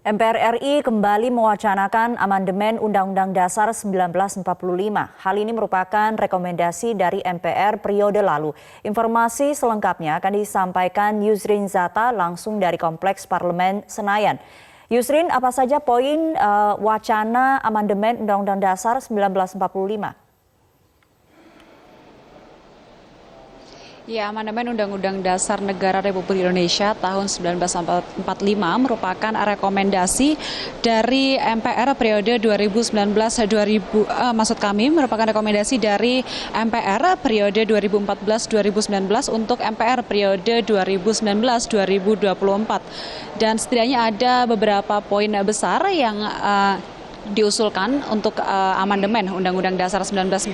MPR RI kembali mewacanakan amandemen Undang-Undang Dasar 1945. Hal ini merupakan rekomendasi dari MPR periode lalu. Informasi selengkapnya akan disampaikan Yusrin Zata langsung dari Kompleks Parlemen Senayan. Yusrin, apa saja poin wacana amandemen Undang-Undang Dasar 1945? Ya, amandemen Undang-Undang Dasar Negara Republik Indonesia tahun 1945 merupakan rekomendasi dari MPR periode 2019-2000, merupakan rekomendasi dari MPR periode 2014-2019 untuk MPR periode 2019-2024. Dan setidaknya ada beberapa poin besar yang diusulkan untuk amandemen Undang-Undang Dasar 1945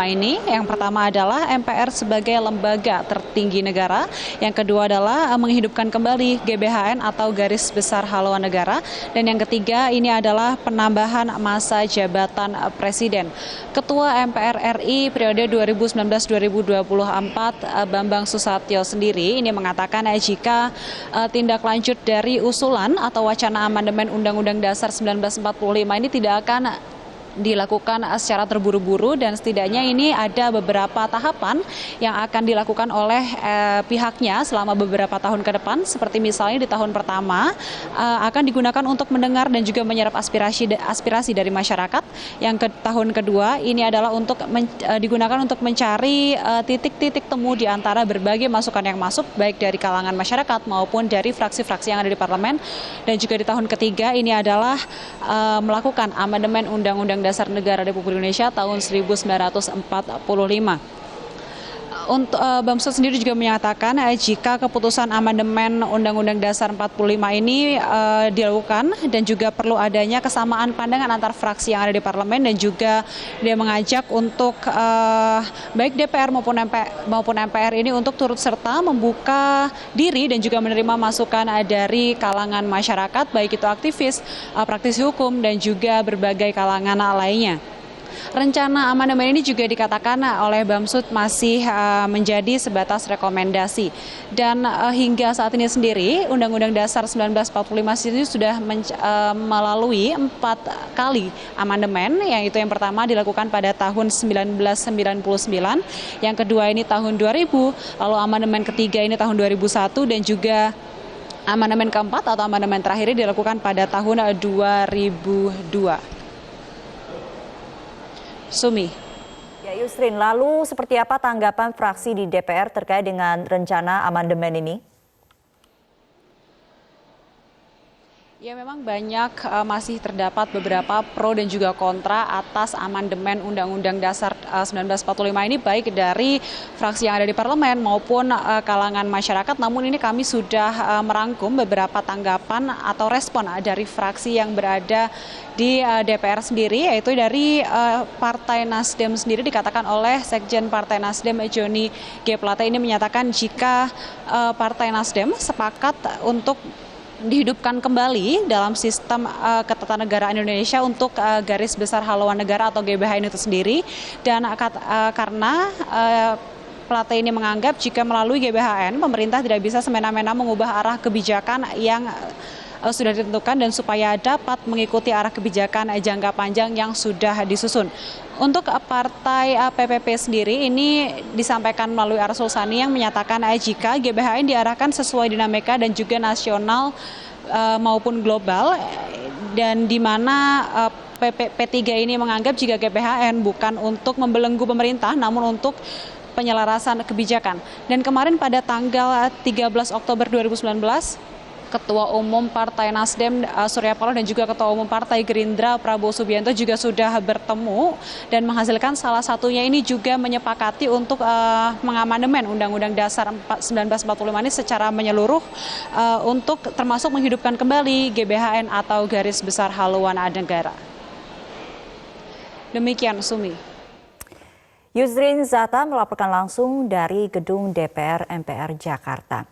ini. Yang pertama adalah MPR sebagai lembaga tertinggi negara. Yang kedua adalah menghidupkan kembali GBHN atau Garis Besar Haluan Negara. Dan yang ketiga ini adalah penambahan masa jabatan Presiden. Ketua MPR RI periode 2019-2024 Bambang Susatyo sendiri ini mengatakan jika tindak lanjut dari usulan atau wacana amandemen Undang-Undang Dasar 1945 ini tidak akan dilakukan secara terburu-buru dan setidaknya ini ada beberapa tahapan yang akan dilakukan oleh pihaknya selama beberapa tahun ke depan, seperti misalnya di tahun pertama akan digunakan untuk mendengar dan juga menyerap aspirasi dari masyarakat. Yang tahun kedua ini adalah untuk digunakan untuk mencari titik-titik temu di antara berbagai masukan yang masuk baik dari kalangan masyarakat maupun dari fraksi-fraksi yang ada di parlemen. Dan juga di tahun ketiga ini adalah melakukan amandemen Undang-Undang Dasar Negara Republik Indonesia tahun 1945. Untuk Bamsud sendiri juga menyatakan jika keputusan amandemen Undang-Undang Dasar 45 ini dilakukan dan juga perlu adanya kesamaan pandangan antar fraksi yang ada di parlemen, dan juga dia mengajak untuk baik DPR maupun MPR ini untuk turut serta membuka diri dan juga menerima masukan dari kalangan masyarakat, baik itu aktivis, praktisi hukum, dan juga berbagai kalangan lainnya. Rencana amandemen ini juga dikatakan oleh Bamsud masih menjadi sebatas rekomendasi. Dan hingga saat ini sendiri Undang-Undang Dasar 1945 ini sudah melalui 4 kali amandemen, yaitu yang pertama dilakukan pada tahun 1999, yang kedua ini tahun 2000, lalu amandemen ketiga ini tahun 2001, dan juga amandemen keempat atau amandemen terakhir dilakukan pada tahun 2002. Sumi. Ya, Yusrin, lalu seperti apa tanggapan fraksi di DPR terkait dengan rencana amandemen ini? Ya, memang banyak masih terdapat beberapa pro dan juga kontra atas amandemen Undang-Undang Dasar 1945 ini, baik dari fraksi yang ada di parlemen maupun kalangan masyarakat. Namun ini kami sudah merangkum beberapa tanggapan atau respon dari fraksi yang berada di DPR sendiri, yaitu dari Partai Nasdem sendiri. Dikatakan oleh Sekjen Partai Nasdem Joni G. Plate ini menyatakan jika Partai Nasdem sepakat untuk dihidupkan kembali dalam sistem ketatanegaraan Indonesia untuk Garis Besar Haluan Negara atau GBHN itu sendiri, dan karena Plate ini menganggap jika melalui GBHN pemerintah tidak bisa semena-mena mengubah arah kebijakan yang sudah ditentukan dan supaya dapat mengikuti arah kebijakan jangka panjang yang sudah disusun. Untuk partai PPP sendiri ini disampaikan melalui Arsul Sani yang menyatakan jika GBHN diarahkan sesuai dinamika dan juga nasional maupun global, dan di mana P3 ini menganggap jika GBHN bukan untuk membelenggu pemerintah namun untuk penyelarasan kebijakan. Dan kemarin pada tanggal 13 Oktober 2019, Ketua Umum Partai Nasdem Surya Paloh dan juga Ketua Umum Partai Gerindra Prabowo Subianto juga sudah bertemu dan menghasilkan salah satunya ini juga menyepakati untuk mengamandemen Undang-Undang Dasar 1945 ini secara menyeluruh, untuk termasuk menghidupkan kembali GBHN atau Garis Besar Haluan Negara. Demikian, Sumi. Yusrin Zata melaporkan langsung dari gedung DPR MPR Jakarta.